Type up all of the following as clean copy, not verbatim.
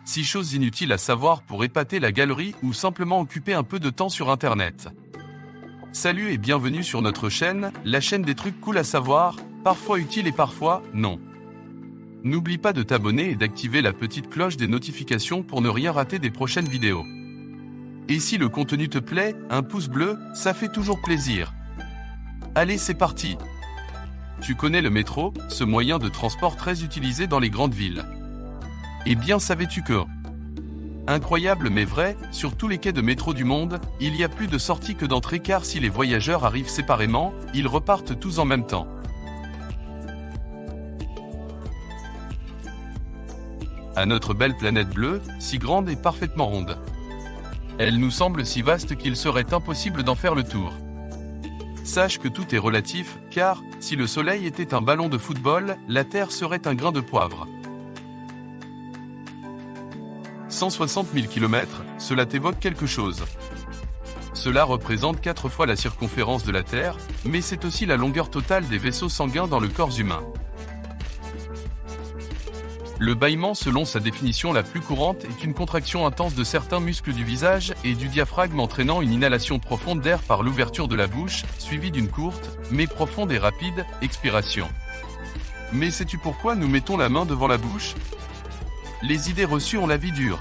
6 choses inutiles à savoir pour épater la galerie ou simplement occuper un peu de temps sur Internet. Salut et bienvenue sur notre chaîne, la chaîne des trucs cool à savoir, parfois utiles et parfois non. N'oublie pas de t'abonner et d'activer la petite cloche des notifications pour ne rien rater des prochaines vidéos. Et si le contenu te plaît, un pouce bleu, ça fait toujours plaisir. Allez, c'est parti! Tu connais le métro, ce moyen de transport très utilisé dans les grandes villes. Eh bien, savais-tu que... Incroyable mais vrai, sur tous les quais de métro du monde, il y a plus de sorties que d'entrées car si les voyageurs arrivent séparément, ils repartent tous en même temps. À notre belle planète bleue, si grande et parfaitement ronde. Elle nous semble si vaste qu'il serait impossible d'en faire le tour. Sache que tout est relatif, car, si le Soleil était un ballon de football, la Terre serait un grain de poivre. 160 000 km, cela t'évoque quelque chose. Cela représente 4 fois la circonférence de la Terre, mais c'est aussi la longueur totale des vaisseaux sanguins dans le corps humain. Le bâillement selon sa définition la plus courante est une contraction intense de certains muscles du visage et du diaphragme entraînant une inhalation profonde d'air par l'ouverture de la bouche, suivie d'une courte, mais profonde et rapide, expiration. Mais sais-tu pourquoi nous mettons la main devant la bouche ? Les idées reçues ont la vie dure.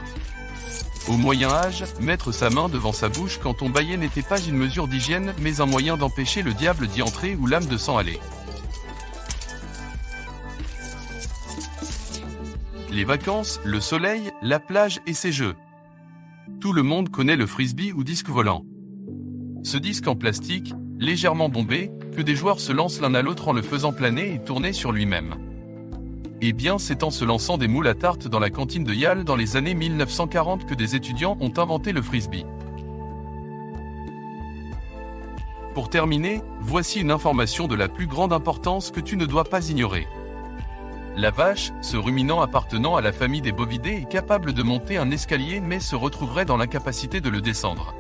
Au Moyen-Âge, mettre sa main devant sa bouche quand on bâillait n'était pas une mesure d'hygiène mais un moyen d'empêcher le diable d'y entrer ou l'âme de s'en aller. Les vacances, le soleil, la plage et ses jeux. Tout le monde connaît le frisbee ou disque volant. Ce disque en plastique, légèrement bombé, que des joueurs se lancent l'un à l'autre en le faisant planer et tourner sur lui-même. Eh bien, c'est en se lançant des moules à tarte dans la cantine de Yale dans les années 1940 que des étudiants ont inventé le frisbee. Pour terminer, voici une information de la plus grande importance que tu ne dois pas ignorer. La vache, ce ruminant appartenant à la famille des bovidés est capable de monter un escalier mais se retrouverait dans l'incapacité de le descendre.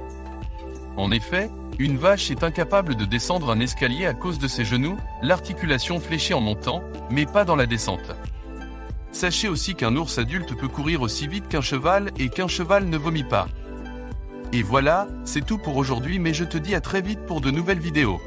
En effet, une vache est incapable de descendre un escalier à cause de ses genoux, l'articulation fléchée en montant, mais pas dans la descente. Sachez aussi qu'un ours adulte peut courir aussi vite qu'un cheval et qu'un cheval ne vomit pas. Et voilà, c'est tout pour aujourd'hui mais je te dis à très vite pour de nouvelles vidéos.